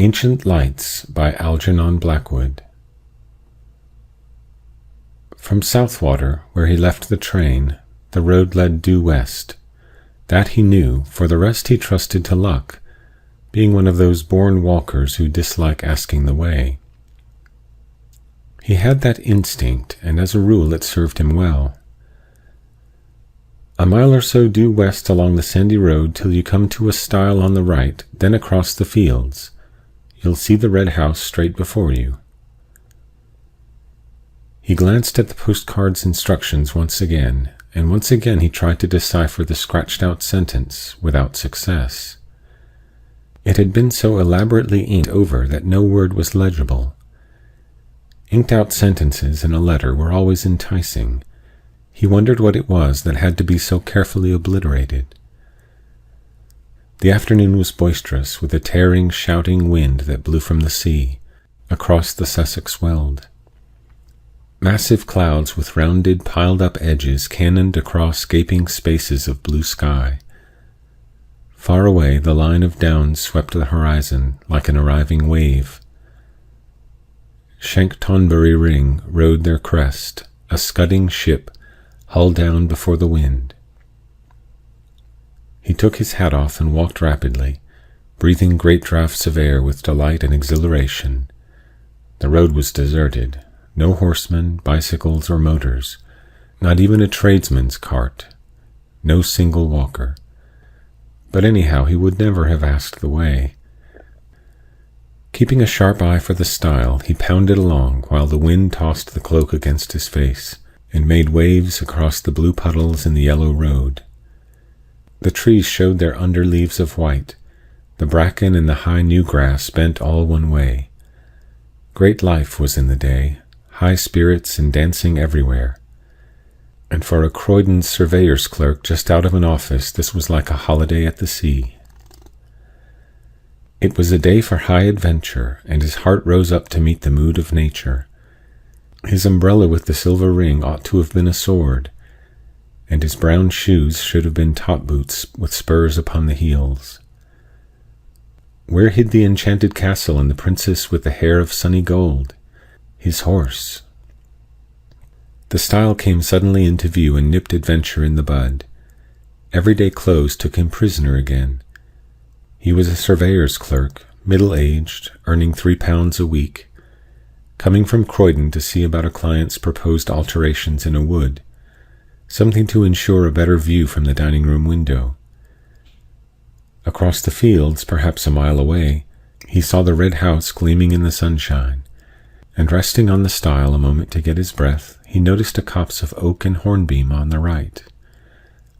Ancient Lights by Algernon Blackwood. From Southwater, where he left the train, the road led due west. That he knew, for the rest he trusted to luck, being one of those born walkers who dislike asking the way. He had that instinct, and as a rule it served him well. A mile or so due west along the sandy road till you come to a stile on the right, then across the fields. You'll see the red house straight before you. He glanced at the postcard's instructions once again, and once again he tried to decipher the scratched-out sentence, without success. It had been so elaborately inked over that no word was legible. Inked-out sentences in a letter were always enticing. He wondered what it was that had to be so carefully obliterated. The afternoon was boisterous, with a tearing, shouting wind that blew from the sea, across the Sussex Weald. Massive clouds with rounded, piled-up edges cannoned across gaping spaces of blue sky. Far away, the line of downs swept the horizon like an arriving wave. Shank Tonbury Ring rode their crest, a scudding ship, hull down before the wind. He took his hat off and walked rapidly, breathing great draughts of air with delight and exhilaration. The road was deserted. No horsemen, bicycles, or motors. Not even a tradesman's cart. No single walker. But anyhow, he would never have asked the way. Keeping a sharp eye for the stile, he pounded along while the wind tossed the cloak against his face and made waves across the blue puddles in the yellow road. The trees showed their under leaves of white. The bracken and the high new grass bent all one way. Great life was in the day, high spirits and dancing everywhere. And for a Croydon surveyor's clerk just out of an office, this was like a holiday at the sea. It was a day for high adventure, and his heart rose up to meet the mood of nature. His umbrella with the silver ring ought to have been a sword, and his brown shoes should have been top boots with spurs upon the heels. Where hid the enchanted castle and the princess with the hair of sunny gold? His horse. The stile came suddenly into view and nipped adventure in the bud. Everyday clothes took him prisoner again. He was a surveyor's clerk, middle-aged, earning £3 a week, coming from Croydon to see about a client's proposed alterations in a wood, something to ensure a better view from the dining-room window. Across the fields, perhaps a mile away, he saw the red house gleaming in the sunshine, and resting on the stile a moment to get his breath, he noticed a copse of oak and hornbeam on the right.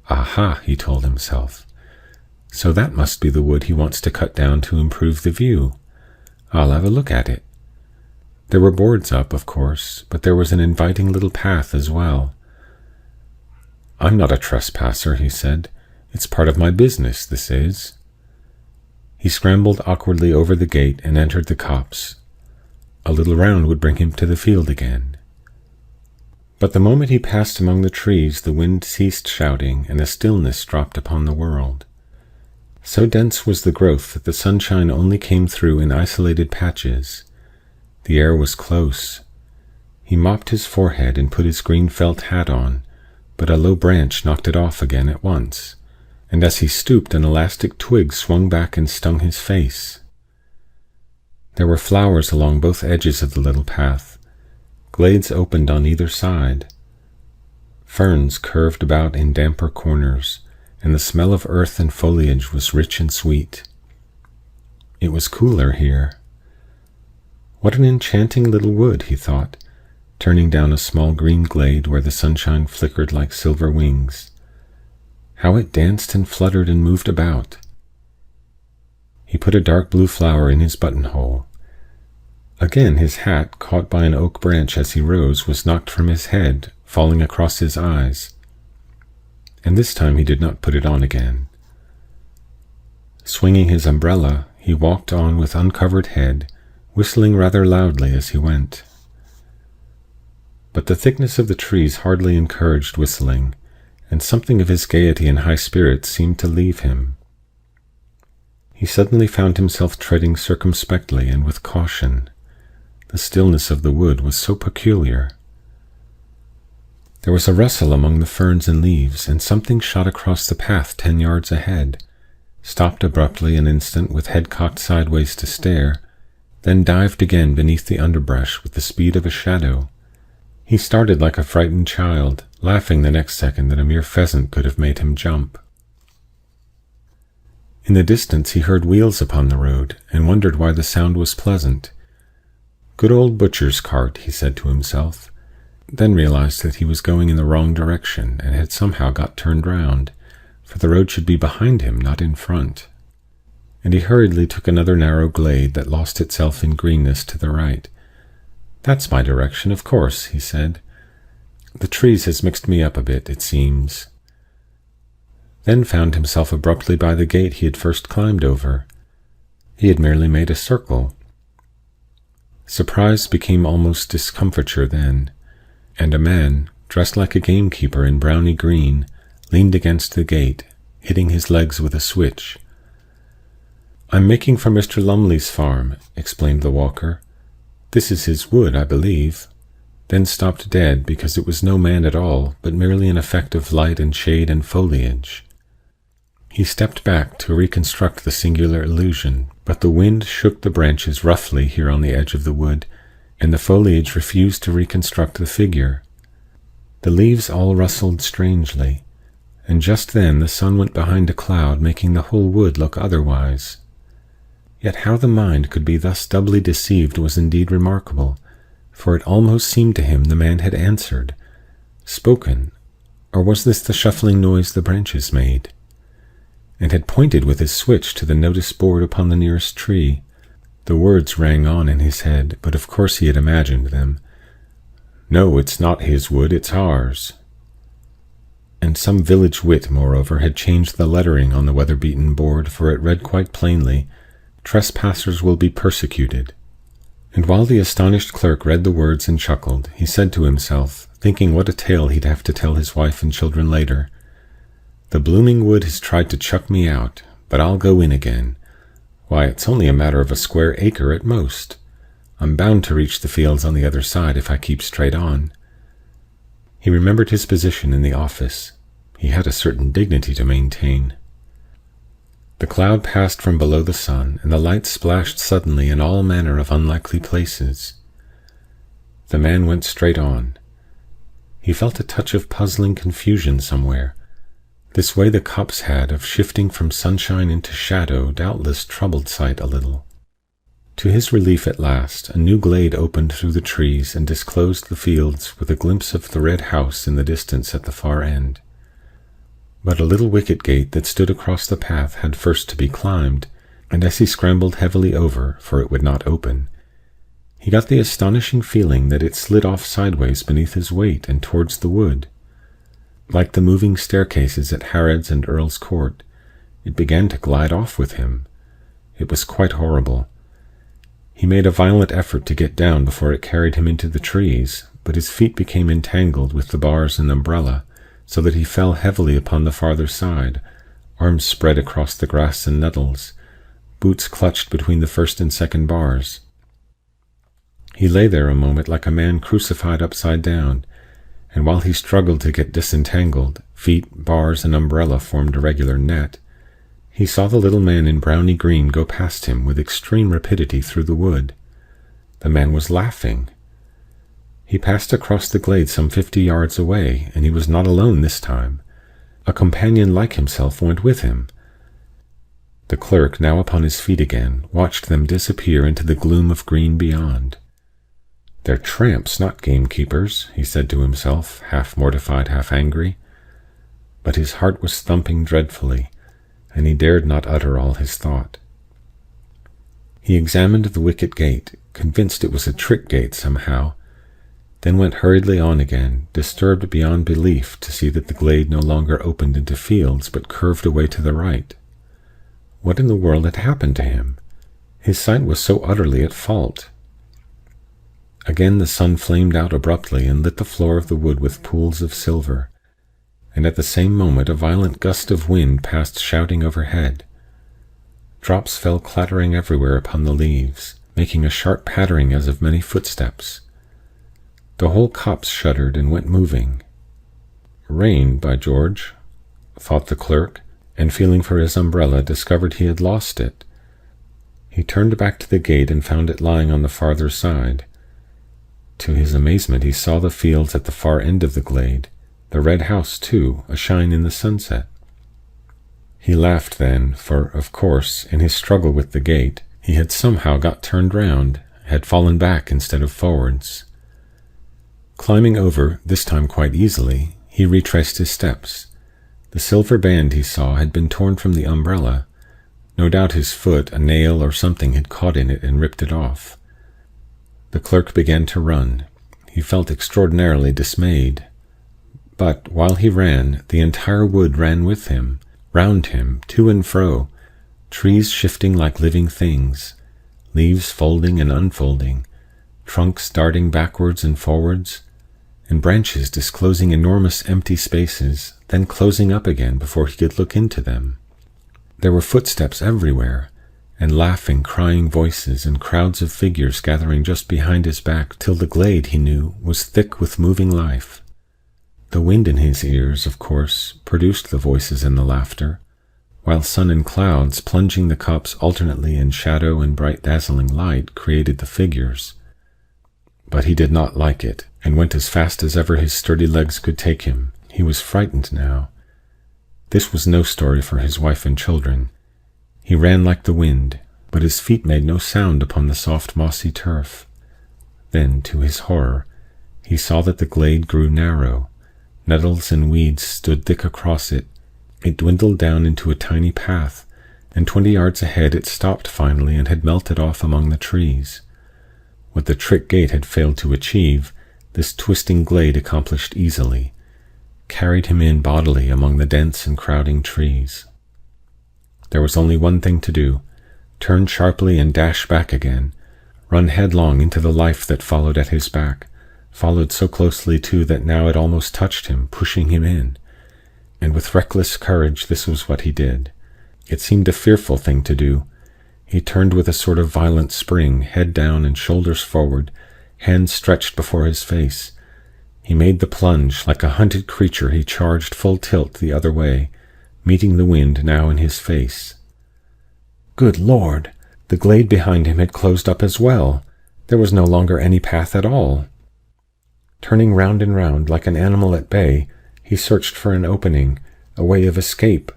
Aha, he told himself. So that must be the wood he wants to cut down to improve the view. I'll have a look at it. There were boards up, of course, but there was an inviting little path as well. I'm not a trespasser, he said. It's part of my business, this is. He scrambled awkwardly over the gate and entered the copse. A little round would bring him to the field again. But the moment he passed among the trees, the wind ceased shouting, and a stillness dropped upon the world. So dense was the growth that the sunshine only came through in isolated patches. The air was close. He mopped his forehead and put his green felt hat on, but a low branch knocked it off again at once, and as he stooped an elastic twig swung back and stung his face. There were flowers along both edges of the little path. Glades opened on either side. Ferns curved about in damper corners, and the smell of earth and foliage was rich and sweet. It was cooler here. What an enchanting little wood, he thought, turning down a small green glade where the sunshine flickered like silver wings. How it danced and fluttered and moved about. He put a dark blue flower in his buttonhole. Again his hat, caught by an oak branch as he rose, was knocked from his head, falling across his eyes. And this time he did not put it on again. Swinging his umbrella, he walked on with uncovered head, whistling rather loudly as he went. But the thickness of the trees hardly encouraged whistling, and something of his gaiety and high spirits seemed to leave him. He suddenly found himself treading circumspectly and with caution. The stillness of the wood was so peculiar. There was a rustle among the ferns and leaves, and something shot across the path 10 yards ahead, stopped abruptly an instant with head cocked sideways to stare, then dived again beneath the underbrush with the speed of a shadow. He started like a frightened child, laughing the next second that a mere pheasant could have made him jump. In the distance he heard wheels upon the road, and wondered why the sound was pleasant. Good old butcher's cart, he said to himself, then realized that he was going in the wrong direction and had somehow got turned round, for the road should be behind him, not in front. And he hurriedly took another narrow glade that lost itself in greenness to the right. "That's my direction, of course," he said. "The trees has mixed me up a bit, it seems." Then found himself abruptly by the gate he had first climbed over. He had merely made a circle. Surprise became almost discomfiture then, and a man, dressed like a gamekeeper in browny green, leaned against the gate, hitting his legs with a switch. "I'm making for Mr. Lumley's farm," explained the walker. "This is his wood, I believe," then stopped dead because it was no man at all, but merely an effect of light and shade and foliage. He stepped back to reconstruct the singular illusion, but the wind shook the branches roughly here on the edge of the wood, and the foliage refused to reconstruct the figure. The leaves all rustled strangely, and just then the sun went behind a cloud, making the whole wood look otherwise. Yet how the mind could be thus doubly deceived was indeed remarkable, for it almost seemed to him the man had answered, spoken, or was this the shuffling noise the branches made, and had pointed with his switch to the notice board upon the nearest tree. The words rang on in his head, but of course he had imagined them. "No, it's not his wood, it's ours." And some village wit, moreover, had changed the lettering on the weather-beaten board, for it read quite plainly, "Trespassers will be persecuted." And while the astonished clerk read the words and chuckled, he said to himself, thinking what a tale he'd have to tell his wife and children later, "The blooming wood has tried to chuck me out, but I'll go in again. Why, it's only a matter of a square acre at most. I'm bound to reach the fields on the other side if I keep straight on." He remembered his position in the office. He had a certain dignity to maintain. The cloud passed from below the sun, and the light splashed suddenly in all manner of unlikely places. The man went straight on. He felt a touch of puzzling confusion somewhere. This way the copse had of shifting from sunshine into shadow doubtless troubled sight a little. To his relief at last, a new glade opened through the trees and disclosed the fields with a glimpse of the red house in the distance at the far end. But a little wicket gate that stood across the path had first to be climbed, and as he scrambled heavily over, for it would not open, he got the astonishing feeling that it slid off sideways beneath his weight and towards the wood. Like the moving staircases at Harrod's and Earl's Court, it began to glide off with him. It was quite horrible. He made a violent effort to get down before it carried him into the trees, but his feet became entangled with the bars and umbrella, so that he fell heavily upon the farther side, arms spread across the grass and nettles, boots clutched between the first and second bars. He lay there a moment like a man crucified upside down, and while he struggled to get disentangled, feet, bars, and umbrella formed a regular net, he saw the little man in browny green go past him with extreme rapidity through the wood. The man was laughing. He passed across the glade some 50 yards away, and he was not alone this time. A companion like himself went with him. The clerk, now upon his feet again, watched them disappear into the gloom of green beyond. "They're tramps, not gamekeepers," he said to himself, half mortified, half angry. But his heart was thumping dreadfully, and he dared not utter all his thought. He examined the wicket gate, convinced it was a trick gate somehow, then went hurriedly on again, disturbed beyond belief to see that the glade no longer opened into fields, but curved away to the right. What in the world had happened to him? His sight was so utterly at fault. Again the sun flamed out abruptly and lit the floor of the wood with pools of silver, and at the same moment a violent gust of wind passed shouting overhead. Drops fell clattering everywhere upon the leaves, making a sharp pattering as of many footsteps. The whole copse shuddered and went moving. Rain, by George, thought the clerk, and feeling for his umbrella discovered he had lost it. He turned back to the gate and found it lying on the farther side. To his amazement he saw the fields at the far end of the glade, the red house, too, ashine in the sunset. He laughed then, for, of course, in his struggle with the gate, he had somehow got turned round, had fallen back instead of forwards. Climbing over, this time quite easily, he retraced his steps. The silver band he saw had been torn from the umbrella. No doubt his foot, a nail or something had caught in it and ripped it off. The clerk began to run. He felt extraordinarily dismayed. But, while he ran, the entire wood ran with him, round him, to and fro, trees shifting like living things, leaves folding and unfolding, trunks darting backwards and forwards, and branches disclosing enormous empty spaces, then closing up again before he could look into them. There were footsteps everywhere, and laughing, crying voices, and crowds of figures gathering just behind his back till the glade, he knew, was thick with moving life. The wind in his ears, of course, produced the voices and the laughter, while sun and clouds, plunging the copse alternately in shadow and bright dazzling light, created the figures. But he did not like it, and went as fast as ever his sturdy legs could take him. He was frightened now. This was no story for his wife and children. He ran like the wind, but his feet made no sound upon the soft mossy turf. Then, to his horror, he saw that the glade grew narrow. Nettles and weeds stood thick across it. It dwindled down into a tiny path, and 20 yards ahead it stopped finally and had melted off among the trees. What the trick gate had failed to achieve, this twisting glade accomplished easily, carried him in bodily among the dense and crowding trees. There was only one thing to do: turn sharply and dash back again, run headlong into the life that followed at his back, followed so closely too that now it almost touched him, pushing him in. And with reckless courage this was what he did. It seemed a fearful thing to do. He turned with a sort of violent spring, head down and shoulders forward, hands stretched before his face. He made the plunge. Like a hunted creature he charged full tilt the other way, meeting the wind now in his face. Good Lord! The glade behind him had closed up as well. There was no longer any path at all. Turning round and round like an animal at bay, he searched for an opening, a way of escape,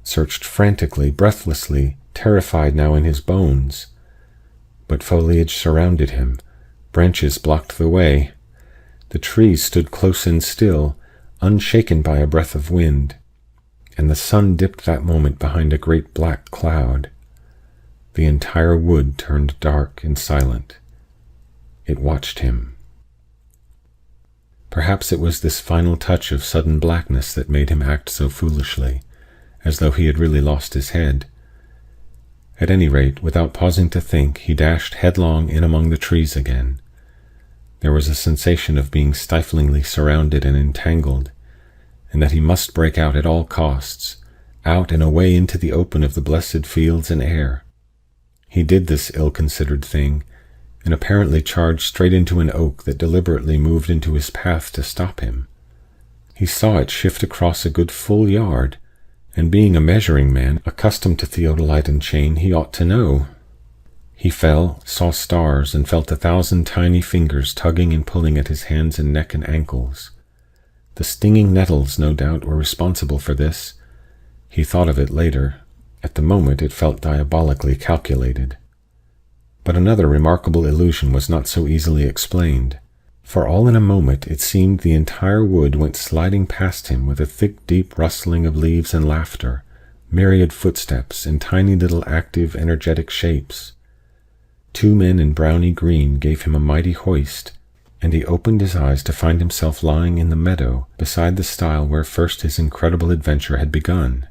searched frantically, breathlessly, terrified now in his bones. But foliage surrounded him, branches blocked the way. The trees stood close and still, unshaken by a breath of wind, and the sun dipped that moment behind a great black cloud. The entire wood turned dark and silent. It watched him. Perhaps it was this final touch of sudden blackness that made him act so foolishly, as though he had really lost his head. At any rate, without pausing to think, he dashed headlong in among the trees again. There was a sensation of being stiflingly surrounded and entangled, and that he must break out at all costs, out and away into the open of the blessed fields and air. He did this ill-considered thing, and apparently charged straight into an oak that deliberately moved into his path to stop him. He saw it shift across a good full yard, and being a measuring man, accustomed to theodolite and chain, he ought to know. He fell, saw stars, and felt 1,000 tiny fingers tugging and pulling at his hands and neck and ankles. The stinging nettles, no doubt, were responsible for this. He thought of it later. At the moment it felt diabolically calculated. But another remarkable illusion was not so easily explained. For all in a moment it seemed the entire wood went sliding past him with a thick, deep rustling of leaves and laughter, myriad footsteps, and tiny little active, energetic shapes. 2 men in browny green gave him a mighty hoist, and he opened his eyes to find himself lying in the meadow beside the stile where first his incredible adventure had begun.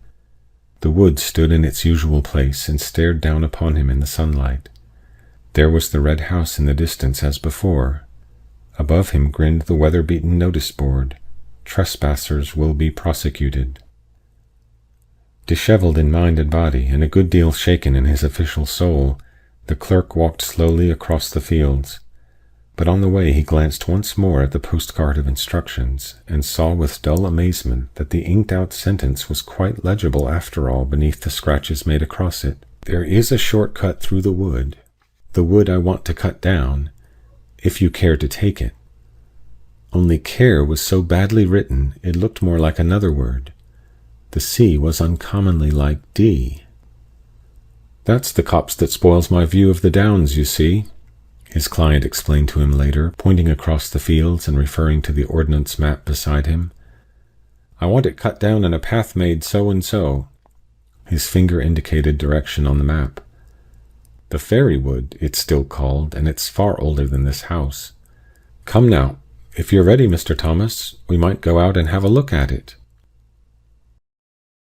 The wood stood in its usual place and stared down upon him in the sunlight. There was the red house in the distance as before. Above him grinned the weather-beaten notice board, "Trespassers will be prosecuted." Disheveled in mind and body, and a good deal shaken in his official soul, the clerk walked slowly across the fields. But on the way he glanced once more at the postcard of instructions, and saw with dull amazement that the inked-out sentence was quite legible after all beneath the scratches made across it. "There is a short cut through the wood I want to cut down, if you care to take it." Only care was so badly written it looked more like another word. The C was uncommonly like D. "That's the copse that spoils my view of the downs, you see," his client explained to him later, pointing across the fields and referring to the ordnance map beside him. "I want it cut down and a path made so and so." His finger indicated direction on the map. "The Fairy Wood, it's still called, and it's far older than this house. Come now, if you're ready, Mr. Thomas, we might go out and have a look at it."